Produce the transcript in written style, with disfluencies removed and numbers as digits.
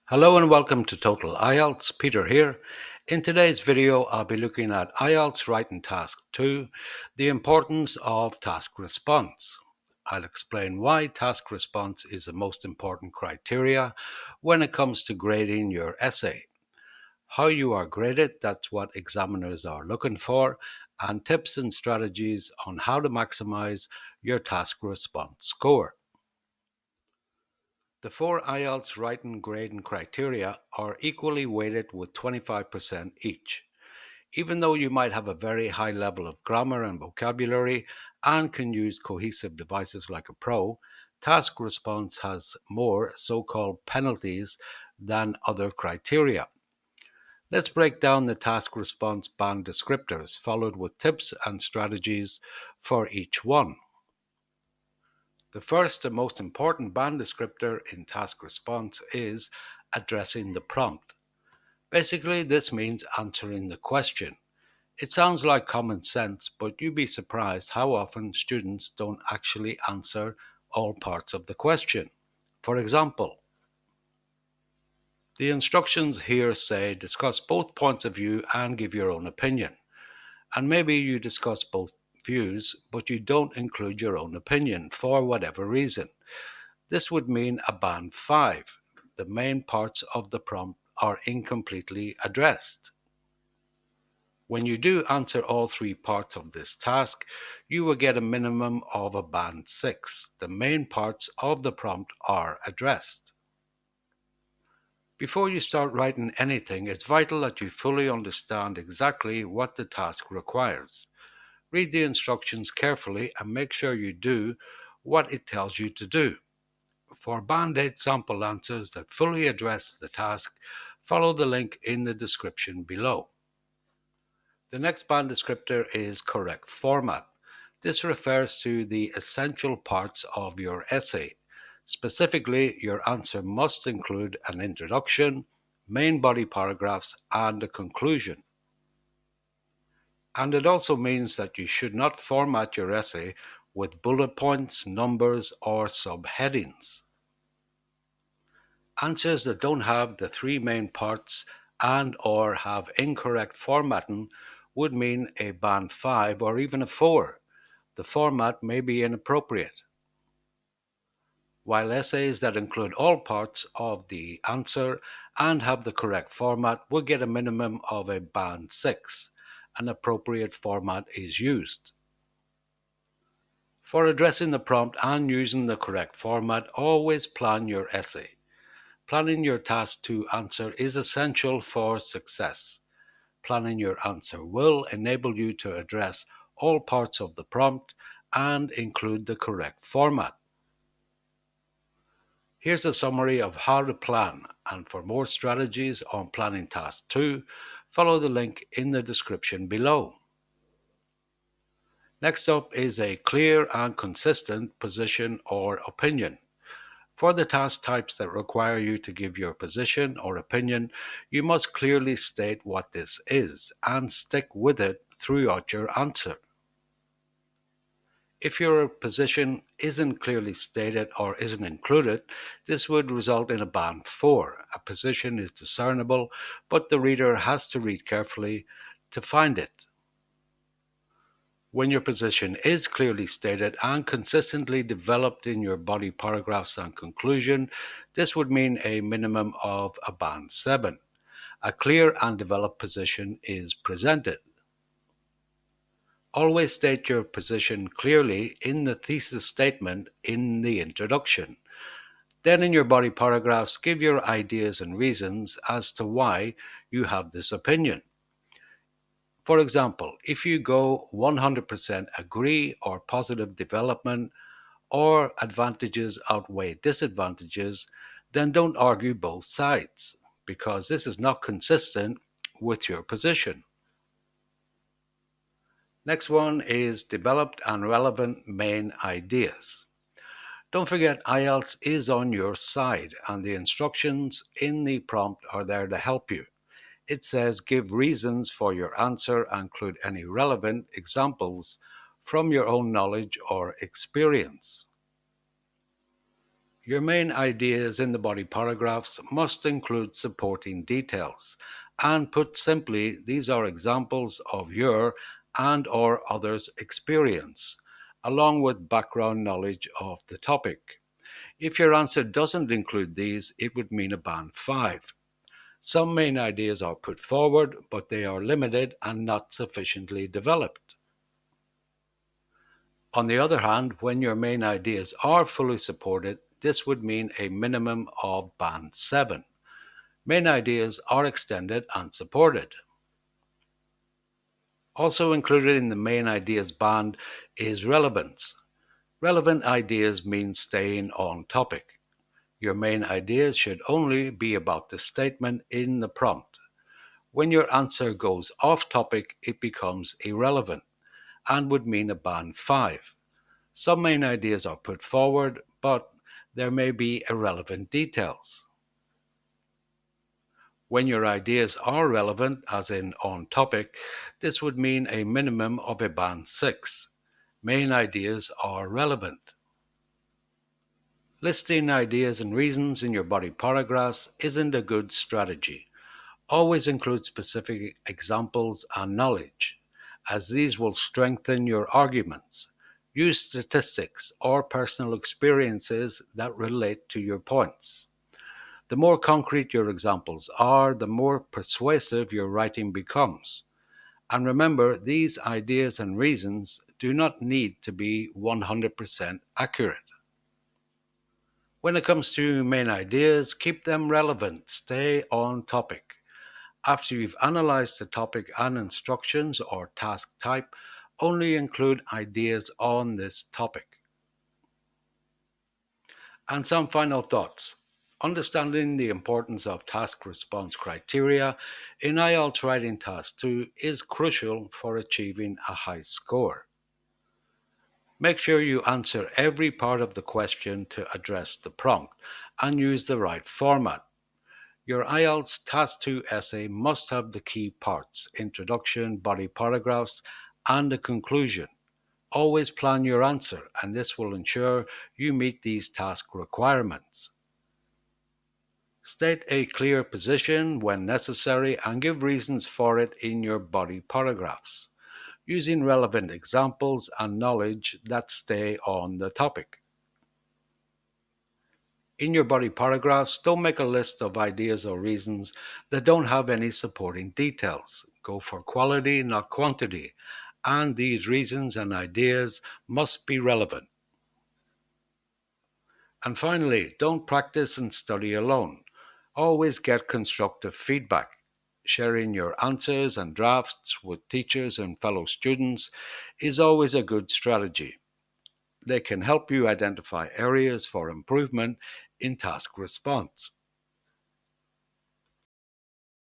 Hello and welcome to Total IELTS. Peter here. In today's video, I'll be looking at IELTS Writing Task 2, the importance of task response. I'll explain why task response is the most important criteria when it comes to grading your essay. How you are graded, that's what examiners are looking for, and tips and strategies on how to maximize your task response score. The four IELTS writing grading criteria are equally weighted with 25% each. Even though you might have a very high level of grammar and vocabulary and can use cohesive devices like a pro, task response has more so-called penalties than other criteria. Let's break down the task response band descriptors, followed with tips and strategies for each one. The first and most important band descriptor in task response is addressing the prompt. Basically, this means answering the question. It sounds like common sense, but you'd be surprised how often students don't actually answer all parts of the question. For example, the instructions here say discuss both points of view and give your own opinion. And maybe you discuss both views, but you don't include your own opinion for whatever reason. This would mean a band 5. The main parts of the prompt are incompletely addressed. When you do answer all three parts of this task, you will get a minimum of a band 6. The main parts of the prompt are addressed. Before you start writing anything, it's vital that you fully understand exactly what the task requires. Read the instructions carefully and make sure you do what it tells you to do. For Band-Aid sample answers that fully address the task, follow the link in the description below. The next band descriptor is correct format. This refers to the essential parts of your essay. Specifically, your answer must include an introduction, main body paragraphs, and a conclusion. And it also means that you should not format your essay with bullet points, numbers, or subheadings. Answers that don't have the three main parts and or have incorrect formatting would mean a band 5 or even a 4. The format may be inappropriate. While essays that include all parts of the answer and have the correct format will get a minimum of a band 6. An appropriate format is used. For addressing the prompt and using the correct format, always plan your essay. Planning your task to answer is essential for success. Planning your answer will enable you to address all parts of the prompt and include the correct format. Here's a summary of how to plan, and for more strategies on planning task 2, follow the link in the description below. Next up is a clear and consistent position or opinion. For the task types that require you to give your position or opinion, you must clearly state what this is and stick with it throughout your answer. If your position isn't clearly stated or isn't included, this would result in a band 4. A position is discernible, but the reader has to read carefully to find it. When your position is clearly stated and consistently developed in your body paragraphs and conclusion, this would mean a minimum of a band 7. A clear and developed position is presented. Always state your position clearly in the thesis statement in the introduction. Then in your body paragraphs, give your ideas and reasons as to why you have this opinion. For example, if you go 100% agree or positive development or advantages outweigh disadvantages, then don't argue both sides because this is not consistent with your position. Next one is developed and relevant main ideas. Don't forget IELTS is on your side and the instructions in the prompt are there to help you. It says give reasons for your answer and include any relevant examples from your own knowledge or experience. Your main ideas in the body paragraphs must include supporting details. And put simply, these are examples of your and or others' experience, along with background knowledge of the topic. If your answer doesn't include these, it would mean a band 5. Some main ideas are put forward, but they are limited and not sufficiently developed. On the other hand, when your main ideas are fully supported, this would mean a minimum of band 7. Main ideas are extended and supported. Also included in the main ideas band is relevance. Relevant ideas mean staying on topic. Your main ideas should only be about the statement in the prompt. When your answer goes off topic, it becomes irrelevant and would mean a band 5. Some main ideas are put forward, but there may be irrelevant details. When your ideas are relevant, as in on topic, this would mean a minimum of a band 6. Main ideas are relevant. Listing ideas and reasons in your body paragraphs isn't a good strategy. Always include specific examples and knowledge, as these will strengthen your arguments. Use statistics or personal experiences that relate to your points. The more concrete your examples are, the more persuasive your writing becomes. And remember, these ideas and reasons do not need to be 100% accurate. When it comes to main ideas, keep them relevant, stay on topic. After you've analyzed the topic and instructions or task type, only include ideas on this topic. And some final thoughts. Understanding the importance of task response criteria in IELTS Writing Task 2 is crucial for achieving a high score. Make sure you answer every part of the question to address the prompt and use the right format. Your IELTS Task 2 essay must have the key parts: introduction, body paragraphs, and a conclusion. Always plan your answer, and this will ensure you meet these task requirements. State a clear position when necessary and give reasons for it in your body paragraphs, using relevant examples and knowledge that stay on the topic. In your body paragraphs, don't make a list of ideas or reasons that don't have any supporting details. Go for quality, not quantity, and these reasons and ideas must be relevant. And finally, don't practice and study alone. Always get constructive feedback. Sharing your answers and drafts with teachers and fellow students is always a good strategy. They can help you identify areas for improvement in task response.